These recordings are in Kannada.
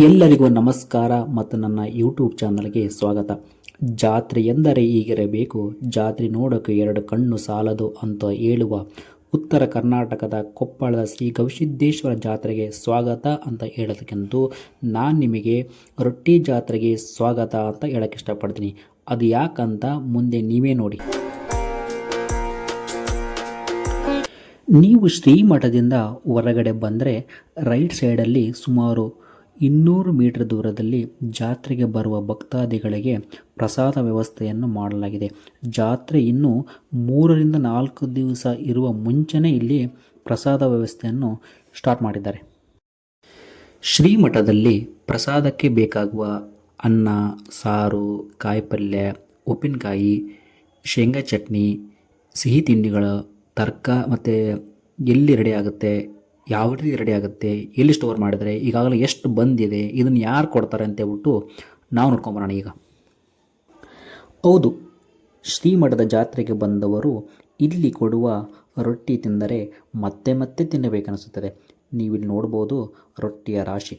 ಎಲ್ಲರಿಗೂ ನಮಸ್ಕಾರ ಮತ್ತು ನನ್ನ ಯೂಟ್ಯೂಬ್ ಚಾನಲ್ಗೆ ಸ್ವಾಗತ. ಜಾತ್ರೆ ಎಂದರೆ ಹೀಗಿರಬೇಕು, ಜಾತ್ರೆ ನೋಡೋಕೆ ಎರಡು ಕಣ್ಣು ಸಾಲದು ಅಂತ ಹೇಳುವ ಉತ್ತರ ಕರ್ನಾಟಕದ ಕೊಪ್ಪಳದ ಶ್ರೀ ಗವಿಸಿದ್ದೇಶ್ವರ ಜಾತ್ರೆಗೆ ಸ್ವಾಗತ ಅಂತ ಹೇಳೋದಕ್ಕಿಂತ ನಾನು ನಿಮಗೆ ರೊಟ್ಟಿ ಜಾತ್ರೆಗೆ ಸ್ವಾಗತ ಅಂತ ಹೇಳೋಕ್ಕೆ ಇಷ್ಟಪಡ್ತೀನಿ. ಅದು ಯಾಕಂತ ಮುಂದೆ ನೀವೇ ನೋಡಿ. ನೀವು ಶ್ರೀಮಠದಿಂದ ಹೊರಗಡೆ ಬಂದರೆ ರೈಟ್ ಸೈಡಲ್ಲಿ ಸುಮಾರು 200 ಮೀಟರ್ ದೂರದಲ್ಲಿ ಜಾತ್ರೆಗೆ ಬರುವ ಭಕ್ತಾದಿಗಳಿಗೆ ಪ್ರಸಾದ ವ್ಯವಸ್ಥೆಯನ್ನು ಮಾಡಲಾಗಿದೆ. ಜಾತ್ರೆ ಇನ್ನೂ 3-4 ದಿವಸ ಇರುವ ಮುಂಚೆನೇ ಇಲ್ಲಿ ಪ್ರಸಾದ ವ್ಯವಸ್ಥೆಯನ್ನು ಸ್ಟಾರ್ಟ್ ಮಾಡಿದ್ದಾರೆ. ಶ್ರೀಮಠದಲ್ಲಿ ಪ್ರಸಾದಕ್ಕೆ ಬೇಕಾಗುವ ಅನ್ನ, ಸಾರು, ಕಾಯಿಪಲ್ಯ, ಉಪ್ಪಿನಕಾಯಿ, ಶೇಂಗಾ ಚಟ್ನಿ, ಸಿಹಿ ತಿಂಡಿಗಳು, ತರ್ಕ ಮತ್ತು ಎಲ್ಲಿ ರೆಡಿ ಆಗುತ್ತೆ, ಯಾವ ರೀತಿ ರೆಡಿ ಆಗುತ್ತೆ, ಎಲ್ಲಿ ಸ್ಟೋರ್ ಮಾಡಿದರೆ, ಈಗಾಗಲೇ ಎಷ್ಟು ಬಂದಿದೆ, ಇದನ್ನು ಯಾರು ಕೊಡ್ತಾರೆ ಅಂತ ಹೇಳ್ಬಿಟ್ಟು ನಾವು ನೋಡ್ಕೊಂಬರೋಣ. ಈಗ ಹೌದು, ಶ್ರೀಮಠದ ಜಾತ್ರೆಗೆ ಬಂದವರು ಇಲ್ಲಿ ಕೊಡುವ ರೊಟ್ಟಿ ತಿಂದರೆ ಮತ್ತೆ ಮತ್ತೆ ತಿನ್ನಬೇಕನ್ನಿಸುತ್ತದೆ. ನೀವಿಲ್ಲಿ ನೋಡ್ಬೋದು ರೊಟ್ಟಿಯ ರಾಶಿ.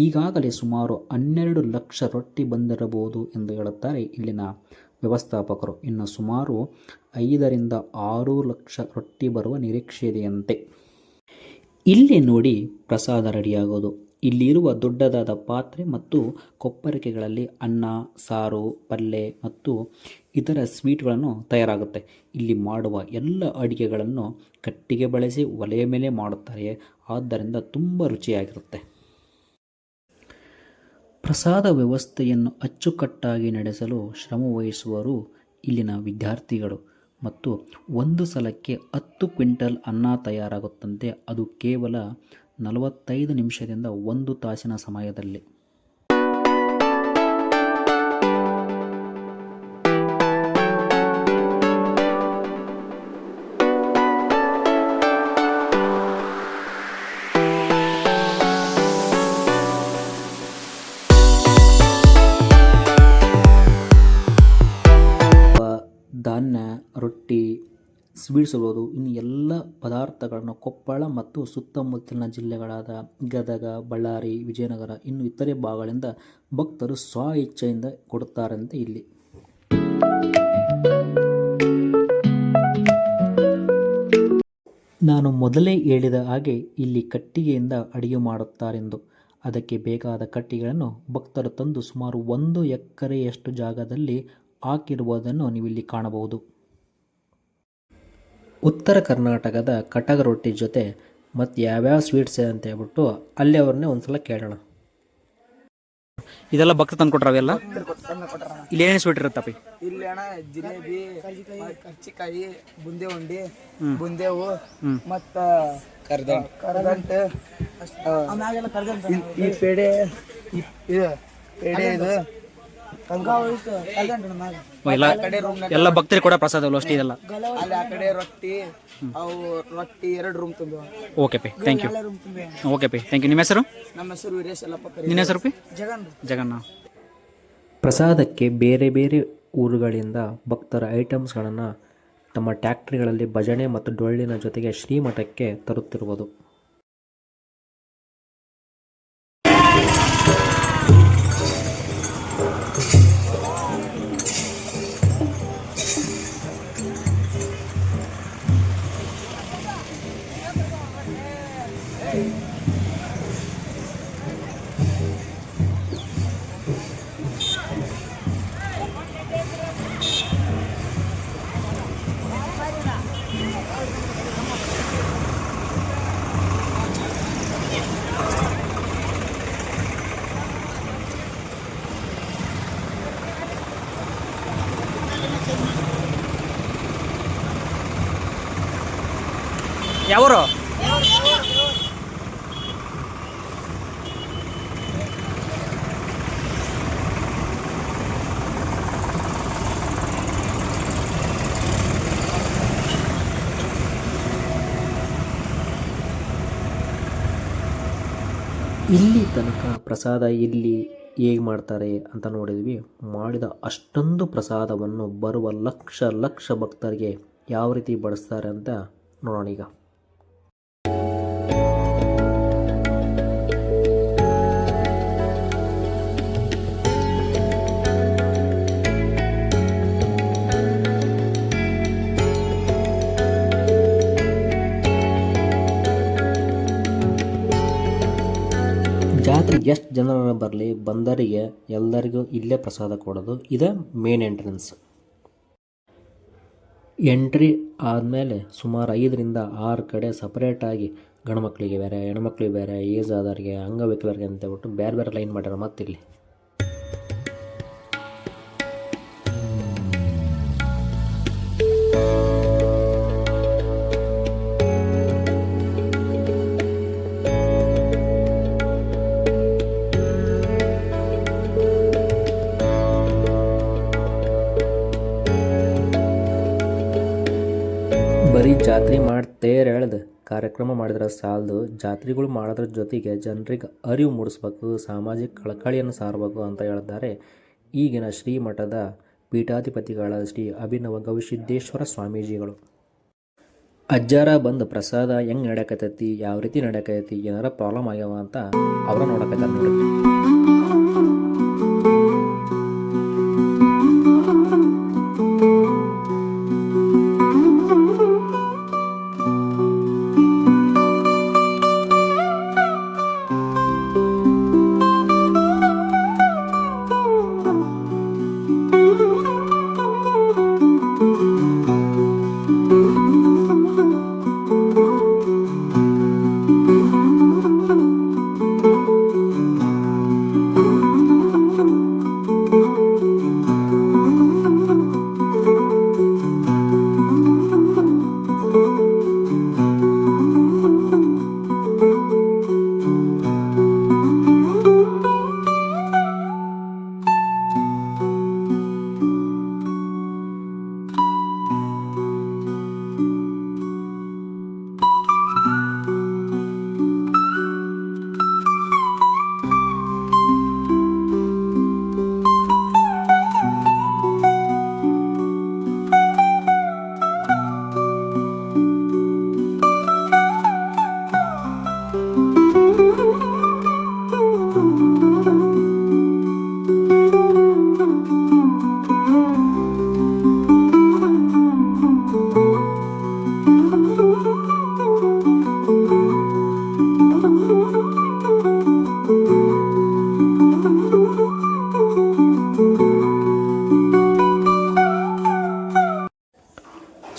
ಈಗಾಗಲೇ ಸುಮಾರು 12 ಲಕ್ಷ ರೊಟ್ಟಿ ಬಂದಿರಬಹುದು ಎಂದು ಹೇಳುತ್ತಾರೆ ಇಲ್ಲಿನ ವ್ಯವಸ್ಥಾಪಕರು. ಇನ್ನು ಸುಮಾರು 5-6 ಲಕ್ಷ ರೊಟ್ಟಿ ಬರುವ ನಿರೀಕ್ಷೆ ಇದೆಯಂತೆ. ಇಲ್ಲಿ ನೋಡಿ ಪ್ರಸಾದ ರೆಡಿಯಾಗೋದು. ಇಲ್ಲಿರುವ ದೊಡ್ಡದಾದ ಪಾತ್ರೆ ಮತ್ತು ಕೊಪ್ಪರಿಕೆಗಳಲ್ಲಿ ಅನ್ನ, ಸಾರು, ಪಲ್ಯ ಮತ್ತು ಇತರ ಸ್ವೀಟ್ಗಳನ್ನು ತಯಾರಾಗುತ್ತೆ. ಇಲ್ಲಿ ಮಾಡುವ ಎಲ್ಲ ಅಡುಗೆಗಳನ್ನು ಕಟ್ಟಿಗೆ ಬಳಸಿ ಒಲೆಯ ಮೇಲೆ ಮಾಡುತ್ತಾರೆ. ಆದ್ದರಿಂದ ತುಂಬ ರುಚಿಯಾಗಿರುತ್ತೆ. ಪ್ರಸಾದ ವ್ಯವಸ್ಥೆಯನ್ನು ಅಚ್ಚುಕಟ್ಟಾಗಿ ನಡೆಸಲು ಶ್ರಮವಹಿಸುವರು ಇಲ್ಲಿನ ವಿದ್ಯಾರ್ಥಿಗಳು. ಮತ್ತು ಒಂದು ಸಲಕ್ಕೆ 10 ಕ್ವಿಂಟಲ್ ಅನ್ನ ತಯಾರಾಗುತ್ತಂತೆ. ಅದು ಕೇವಲ 45 ನಿಮಿಷದಿಂದ 1 ತಾಸಿನ ಸಮಯದಲ್ಲಿ. ಧಾನ್ಯ, ರೊಟ್ಟಿ, ಸ್ವೀಟ್ಸ್ ಇರ್ಬೋದು, ಇನ್ನು ಎಲ್ಲ ಪದಾರ್ಥಗಳನ್ನು ಕೊಪ್ಪಳ ಮತ್ತು ಸುತ್ತಮುತ್ತಲಿನ ಜಿಲ್ಲೆಗಳಾದ ಗದಗ, ಬಳ್ಳಾರಿ, ವಿಜಯನಗರ ಇನ್ನು ಇತರೆ ಭಾಗಗಳಿಂದ ಭಕ್ತರು ಸ್ವ ಇಚ್ಛೆಯಿಂದ ಕೊಡುತ್ತಾರಂತೆ. ಇಲ್ಲಿ ನಾನು ಮೊದಲೇ ಹೇಳಿದ ಹಾಗೆ ಇಲ್ಲಿ ಕಟ್ಟಿಗೆಯಿಂದ ಅಡುಗೆ ಮಾಡುತ್ತಾರೆಂದು. ಅದಕ್ಕೆ ಬೇಕಾದ ಕಟ್ಟಿಗೆಗಳನ್ನು ಭಕ್ತರು ತಂದು ಸುಮಾರು 1 ಎಕರೆಯಷ್ಟು ಜಾಗದಲ್ಲಿ ಹಾಕಿರುವುದನ್ನು ನೀವಿಲ್ಲಿ ಕಾಣಬಹುದು. ಉತ್ತರ ಕರ್ನಾಟಕದ ಕಟಕ ರೊಟ್ಟಿ ಜೊತೆ ಮತ್ತು ಯಾವ್ಯಾವ ಸ್ವೀಟ್ಸ್ ಅಂತ ಹೇಳ್ಬಿಟ್ಟು ಅಲ್ಲಿ ಅವ್ರನ್ನೇ ಒಂದ್ಸಲ ಕೇಳೋಣ. ಇದೆಲ್ಲ ಭಕ್ತ ತಂದು ಕೊಟ್ರವೆಲ್ಲ ಇಲ್ಲಿ ಏನೇ ಸ್ವೀಟ್ ಇರುತ್ತಪ್ಪ? ಇಲ್ಲಿ ಅಣ್ಣ ಜಿಲೇಬಿ, ಕರ್ಚಿಕಾಯಿ, ಬುಂದೆ ಉಂಡಿ, ಬುಂದೇವು ಮತ್ತ ಕರದಂಟ, ಈ ಪೇಡೆ, ಪೇಡೆ ಇದು ಎಲ್ಲ ಭಕ್ತರಿಗೆ ಕೂಡ ಪ್ರಸಾದ ಅಷ್ಟೇ. ಇದೆಲ್ಲ ಅಲ್ಲಿ ಆ ಕಡೆ ರೊಟ್ಟಿ, ಅವು ರೊಟ್ಟಿ 2 ರೂಮ್ ತುಂಬ. ಓಕೆ ಪಿ, ಥ್ಯಾಂಕ್ ಯು. ಓಕೆ ಪಿ, ಥ್ಯಾಂಕ್ ಯು. ನಿಮ್ಮ ಹೆಸರು? ನಮ್ಮ ಹೆಸರು ವೀರೇಶ್ ಅಲ್ಲಪ್ಪ. ನಿನ್ನ ಹೆಸರು ಪಿ? ಜಗನ್ನ. ಪ್ರಸಾದಕ್ಕೆ ಬೇರೆ ಬೇರೆ ಊರುಗಳಿಂದ ಭಕ್ತರ ಐಟಮ್ಸ್ಗಳನ್ನು ತಮ್ಮ ಟ್ಯಾಕ್ಟ್ರಿಗಳಲ್ಲಿ ಭಜನೆ ಮತ್ತು ಡೊಳ್ಳಿನ ಜೊತೆಗೆ ಶ್ರೀಮಠಕ್ಕೆ ತರುತ್ತಿರುವುದು. ಯಾವರು? ಇಲ್ಲಿ ತನಕ ಪ್ರಸಾದ ಇಲ್ಲಿ ಹೇಗೆ ಮಾಡ್ತಾರೆ ಅಂತ ನೋಡಿದ್ವಿ. ಮಾಡಿದ ಅಷ್ಟೊಂದು ಪ್ರಸಾದವನ್ನು ಬರುವ ಲಕ್ಷ ಭಕ್ತರಿಗೆ ಯಾವ ರೀತಿ ಬಡಿಸ್ತಾರೆ ಅಂತ ನೋಡೋಣ ಈಗ. ಜಾತ್ರೆಗೆ ಎಷ್ಟು ಜನರ ಬರಲಿ ಬಂದರಿಗೆ ಎಲ್ಲರಿಗೂ ಇಲ್ಲೇ ಪ್ರಸಾದ ಕೊಡೋದು ಇದು ಮೇನ್ ಎಂಟ್ರೆನ್ಸ್. ಎಂಟ್ರಿ ಆದಮೇಲೆ ಸುಮಾರು 5ರಿಂದ 6 ಕಡೆ ಸಪ್ರೇಟಾಗಿ ಗಂಡ್ಮಕ್ಳಿಗೆ ಬೇರೆ ಹೆಣ್ಮಕ್ಳಿಗೆ ಬೇರೆ ಏಜ್ ಆದವ್ರಿಗೆ ಅಂಗವಿಕಲರಿಗೆ ಅಂತ ಹೇಳ್ಬಿಟ್ಟು ಬೇರೆ ಬೇರೆ ಲೈನ್ ಮಾಡ್ಯಾರ. ಮತ್ತಿಲ್ಲಿ ಬರೀ ಜಾತ್ರೆ ಮಾಡಿ ತೇರು ಎಳೆದು ಕಾರ್ಯಕ್ರಮ ಮಾಡಿದ್ರೆ ಸಾಲದು, ಜಾತ್ರೆಗಳು ಮಾಡೋದ್ರ ಜೊತೆಗೆ ಜನರಿಗೆ ಅರಿವು ಮೂಡಿಸ್ಬೇಕು, ಸಾಮಾಜಿಕ ಕಳಕಳಿಯನ್ನು ಸಾರಬೇಕು ಅಂತ ಹೇಳಿದ್ದಾರೆ ಈಗಿನ ಶ್ರೀಮಠದ ಪೀಠಾಧಿಪತಿಗಳಾದ ಶ್ರೀ ಅಭಿನವ ಗವಿಸಿದ್ದೇಶ್ವರ ಸ್ವಾಮೀಜಿಗಳು. ಅಜ್ಜಾರ ಬಂದು ಪ್ರಸಾದ ಹೆಂಗೆ ನಡೆಯಕತ್ತೈತಿ, ಯಾವ ರೀತಿ ನಡೆಯಕತ್ತೈತಿ, ಏನಾರ ಪ್ರಾಬ್ಲಮ್ ಆಗ್ಯಾವ ಅಂತ ಅವರ ನೋಡಕತ್ತಾರೆ ನೋಡಿ.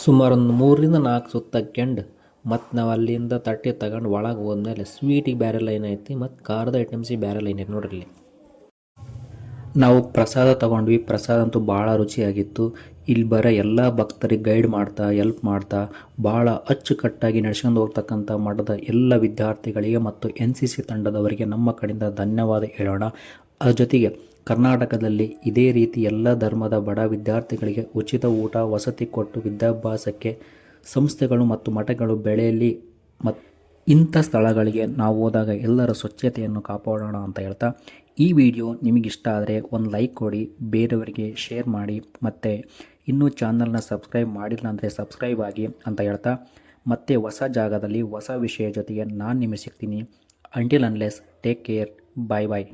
ಸುಮಾರು ಒಂದು 3ರಿಂದ 4 ಸುತ್ತ ಹಾಕ್ಯಂಡು ಮತ್ತು ನಾವು ಅಲ್ಲಿಂದ ತಟ್ಟೆ ತಗೊಂಡು ಒಳಗೆ ಹೋದ್ಮೇಲೆ ಸ್ವೀಟಿಗೆ ಬೇರೆ ಲೈನ್ ಐತಿ ಮತ್ತು ಖಾರದ ಐಟಮ್ಸಿಗೆ ಬೇರೆ ಲೈನ್ ಐತಿ ನೋಡ್ರಿ. ನಾವು ಪ್ರಸಾದ ತೊಗೊಂಡ್ವಿ. ಪ್ರಸಾದ ಅಂತೂ ಭಾಳ ರುಚಿಯಾಗಿತ್ತು. ಇಲ್ಲಿ ಬರೋ ಎಲ್ಲ ಭಕ್ತರಿಗೆ ಗೈಡ್ ಮಾಡ್ತಾ ಎಲ್ಪ್ ಮಾಡ್ತಾ ಭಾಳ ಅಚ್ಚುಕಟ್ಟಾಗಿ ನಡ್ಸ್ಕೊಂಡು ಹೋಗ್ತಕ್ಕಂಥ ಮಠದ ಎಲ್ಲ ವಿದ್ಯಾರ್ಥಿಗಳಿಗೆ ಮತ್ತು NCC ತಂಡದವರಿಗೆ ನಮ್ಮ ಕಡೆಯಿಂದ ಧನ್ಯವಾದ ಹೇಳೋಣ. ಅದ್ರ ಜೊತೆಗೆ ಕರ್ನಾಟಕದಲ್ಲಿ ಇದೇ ರೀತಿ ಎಲ್ಲ ಧರ್ಮದ ಬಡ ವಿದ್ಯಾರ್ಥಿಗಳಿಗೆ ಉಚಿತ ಊಟ ವಸತಿ ಕೊಟ್ಟು ವಿದ್ಯಾಭ್ಯಾಸಕ್ಕೆ ಸಂಸ್ಥೆಗಳು ಮತ್ತು ಮಠಗಳು ಬೆಳೆಯಲಿ ಮತ್ತು ಇಂಥ ಸ್ಥಳಗಳಿಗೆ ನಾವು ಹೋದಾಗ ಎಲ್ಲರ ಸ್ವಚ್ಛತೆಯನ್ನು ಕಾಪಾಡೋಣ ಅಂತ ಹೇಳ್ತಾ ಈ ವಿಡಿಯೋ ನಿಮಗಿಷ್ಟ ಆದರೆ ಒಂದು ಲೈಕ್ ಕೊಡಿ, ಬೇರೆಯವರಿಗೆ ಶೇರ್ ಮಾಡಿ, ಮತ್ತು ಇನ್ನೂ ಚಾನಲ್ನ ಸಬ್ಸ್ಕ್ರೈಬ್ ಮಾಡಿಲ್ಲ ಅಂದರೆ ಸಬ್ಸ್ಕ್ರೈಬ್ ಆಗಿ ಅಂತ ಹೇಳ್ತಾ ಮತ್ತೆ ಹೊಸ ಜಾಗದಲ್ಲಿ ಹೊಸ ವಿಷಯ ಜೊತೆಗೆ ನಾನು ನಿಮಗೆ ಸಿಗ್ತೀನಿ. ಅಂಟಿಲ್ ಅನ್ಲೆಸ್ ಟೇಕ್ ಕೇರ್, ಬಾಯ್ ಬಾಯ್.